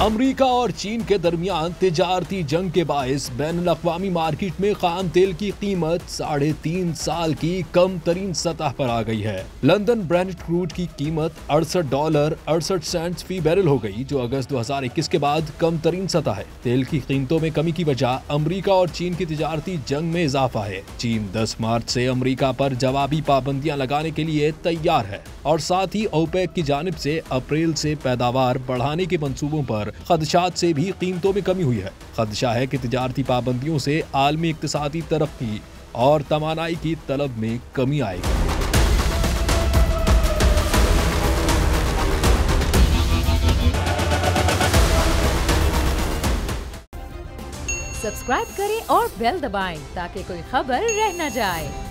America और चीन के दरमियान तिजारती जंग के बायस बैनुल-अक़वामी मार्केट में खाम तेल की कीमत 3.5 साल की कम तरीन सतह पर आ गई है। लंदन ब्रेंट क्रूड की कीमत $68.68 फी बैरल हो गई, जो अगस्त 2021 के बाद कम तरीन सतह है। तेल की कीमतों में कमी की वजह अमेरिका और चीन की तिजारती जंग में इजाफा है। चीन 10 मार्च से अमेरिका पर जवाबी पाबंदियां लगाने के लिए तैयार है और साथ ही ओपेक की जानिब से अप्रैल से पैदावार बढ़ाने के मंसूबों पर खदशात से भी कीमतों में कमी हुई है। खदशा है कि तिजारती पाबंदियों से आलमी इक्तिसादी तरक्की और तवानाई की तलब में कमी आएगी। सब्सक्राइब करें और बेल दबाएं ताकि कोई खबर रह न जाए।